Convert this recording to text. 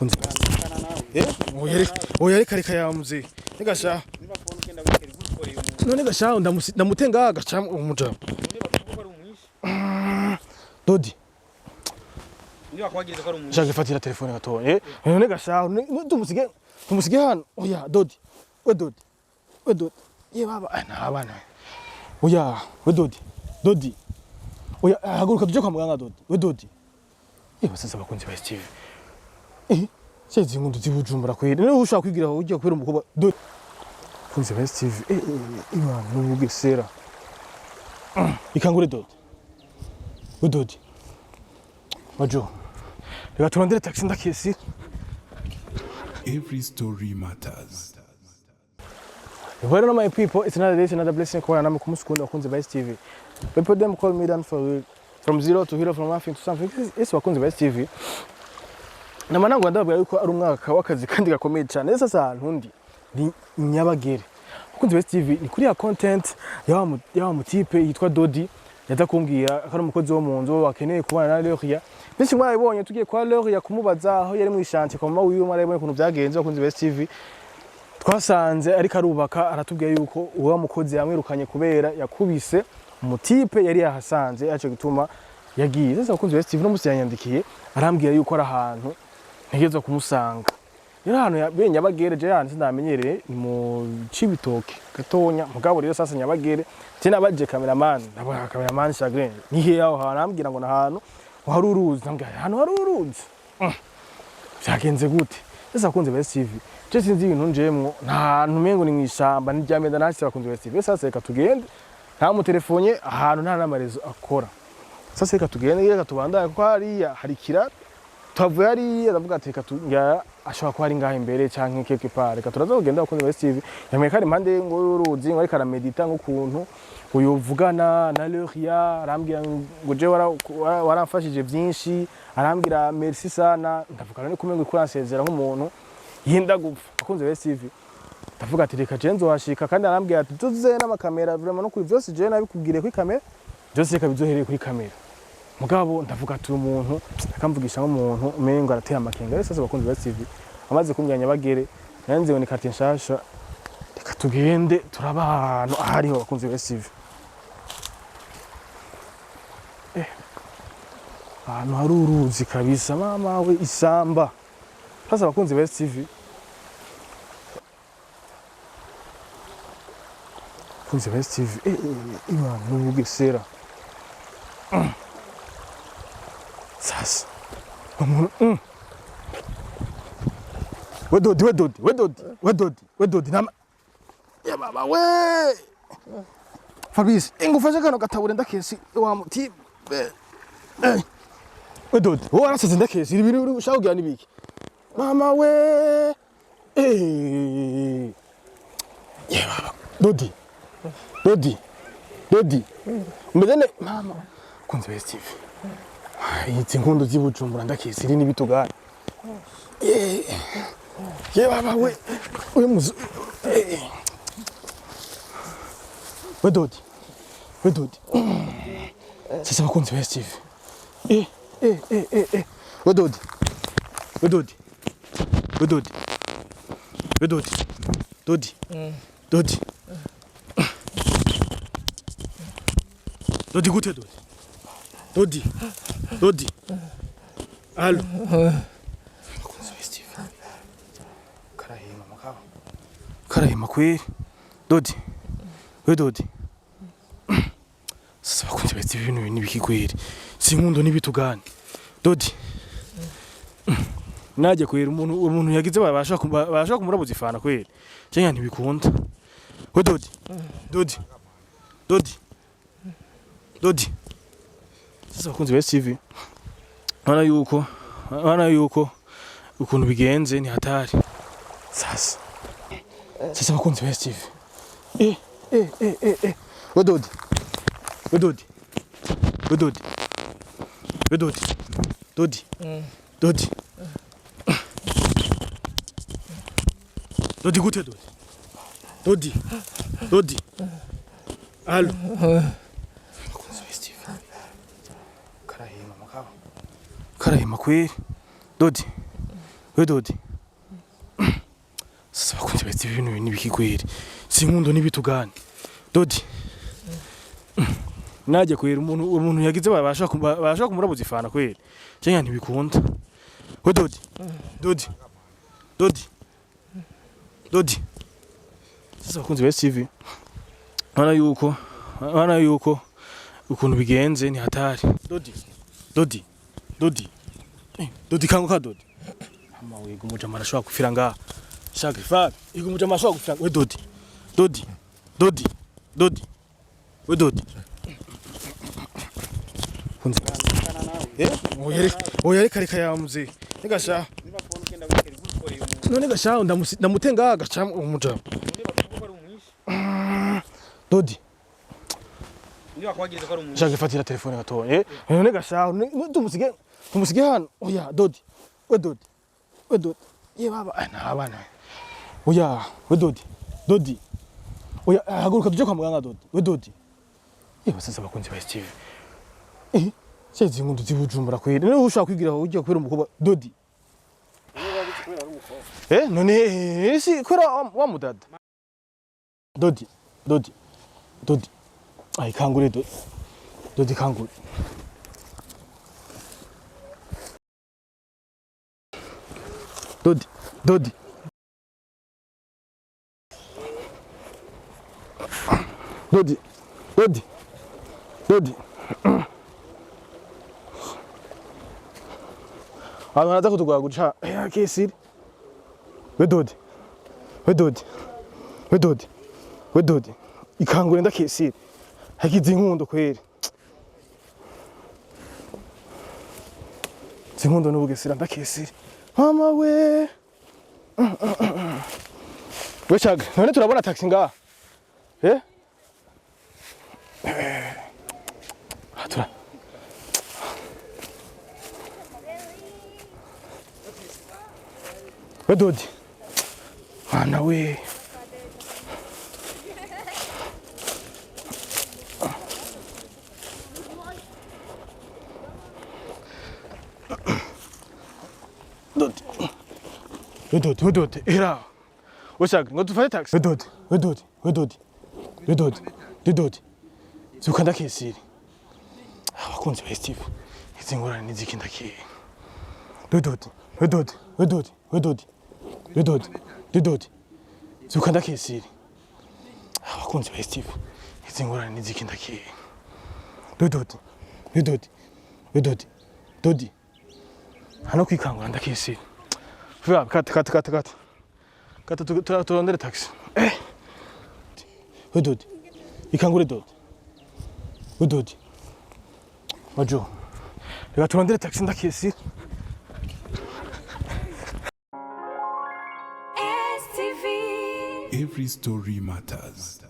kunze oya reka ya muzee nigasha none gasha ndamutenga gacha umuja Dodi Ndio akwagiriza ko ari umuntu. Shaka fatira telefone gatoye. None gasha tumusige hano. Oya Dodi. We Dodi. Ye baba abana. Oya we Dodi. Oya haguruka tuje kwa muganga Dodi. We Dodi. Basasa bakunzi ba Steve. Sezi ngundu zibujumbura kwere. None ushaka kwigira aho ujya kwera umukoba Dodi. Kunzi ba Steve. Imana n'ubugesera. Ikangure Dodi. We Dodi. Majo. Reka turondere taxi ndakesi. Every story matters. Well, my people, it's another day, it's another blessing. I'm Kumusukunda Wakunzi Vice TV. People them call me down for from zero to hero, from nothing to something. It's Wakunzi Vice TV. Na manangu ndabwira yuko ari umwaka w'akazi kandi gakomeye cyane. Sasa ntundi ni Nyabagere. Wakunzi Vice TV ni kuri ya content ya mutipe yitwa Dodi. Yaza kumbwira akari umukozi wo mu nzu akeneye kubana na Leria. Benshi mwabibonye tugiye kwa Leria kumubaza aho yari mu ishanti kwa mama wiwe marayibonye kuntu byagenze Wakunzi Vice TV. Twasanze ariko arubaka aratubwiye yuko uwa mukozi yamwirukanye kubera yakubise umutipe yari yahasanze aje gutuma yagiye. Sasa Wakunzi Vice TV no musi yanyandikiye arambwira yuko ari ahantu ntegeza kumusanga. Yari ahantu yabenye Nyabagere je yani sindamenyereye ni mu Cibitoke gatonya mugabo rero sasa Nyabagere tena baje cameraman Chagrin ni he yaho arambwira ngo na ahantu hari uruzi ndambwira ahantu hari uruzi byagenze gute. Sasa Wakunzi Vice TV je sinzi ibintu njemwo nta ntumengo ni mwishamba ni ryameda nasi Wakunzi Vice TV. Sasa reka tugende nta mu telefone ahantu nta namarezo akora. Sasa reka tugende reka tubandanye ko hariya hari kiraro twavuye hariya ndavuga ati reka tujya ashobora kuba ari ngaho imbere canke quelque part. Reka turaza kugenda Wakunzi Vice TV yamwe kari impande ngo y'uruzi ngo ariko aramedita nk'ukuntu uyuvugana na Leria arambwira ngo je waramfashije byinshi arambwira merci sana ndavuga none kumengo ikuranzezera nk'umuntu yenda gupfa. Wakunzi Vice TV ndavuga ati reka je nzohashika kandi arambwira ati tuze n'amakamera vraiment no kuri byose je nabikubwire kuri kamera byose reka bizohereye kuri kamera mugabo ndavuga ati umuntu akamvugisha nk'umuntu umengo aratera amakenga. Sasa Wakunzi Vice TV amaze kumbwira Nyabagere nanze ngo ni carte nshasha reka tugende turaba ahantu ahariho Wakunzi Vice TV. Ahantu hari uruzi kabisa mama we isamba. Sasa Wakunzi Vice TV Wakunzi Vice TV imana n'ubugesera sasa umuntu we Dodi nama ya baba we Fabrice ingufasha kano gatabure ndakesi wa muti we Dodi wo arasaze ndakesi ibintu uri ushaka kugira nibiki mama we ya baba Dodi mbene mama Wakunzi Vice TV izi nkundu zibujumbura ndakesi iri nibitugana ye baba we uyu muzu we Dodi sasa Wakunzi Vice TV we Dodi gute Dodi allo Wakunzi Vice TV karahima kweri Dodi sasa Wakunzi Vice TV ibintu nibikigwere sinkundo nibitugane Dodi naje kwera umuntu yagize babasha kumurabuza ifana kweri cyangwa ntibikunda we Dodi sasa Wakunzi Vice TV bana yuko ukuntu bigenze ni hatari. Sasa Wakunzi Vice TV we Dodi gute Dodi allo Wakunzi Vice TV karahima kweri Dodi we Dodi sasa bakunze bati ibintu nibikigwere sinkundo nibitugane Dodi naje kwera umuntu yagize babasha kumurabuza ifana kwera cyangwa ntibikunda we Dodi sasa bakunze ba STV bana yuko ukuntu bigenze ni hatari Dodi kanguka Dodi ama wiga umujama arashobora gufira ngaha shaka ifa wiga umujama arashobora gufira we Dodi we Dodi kunze oya reka ya muzee nigasha none gasha ndamutenga gacha umujama Dodi niba kwageze ko ari umuntu shaka ifatira telefone gatoye none gasha tumusige hano oya Dodi we Dodi ye baba abana oya we Dodi oya haguruka tuje kwa muganga Dodi ye basasa bakunze ba STV sezi ngundu zibujumbura kwera none ushaka kwigira aho ujya kwera umukobwa Dodi none si kwera wa mudada Dodi ai kangure Dodi kangure Dodi abantu baraza kutugwa guca kesiri we Dodi ikangure ndakesiri hakize inkundo kwere zinkundo n'ubugesera ndakesiri mama we chaga none turabona taxi ngaha atura we Dodi mwana we Dodi era Oshaka ngo dufate taxi we Dodi zukanda kesiri abakunzi ba STV izi ngorane nizikindi ki we Dodi zukanda kesiri abakunzi ba STV izi ngorane nizikindi ki Dodi hano kwikangura ndakesiri vuba kata turondere taxi we Dodi ikangure we Dodi Majo reka turondere taxi ndakesiri Every story matters.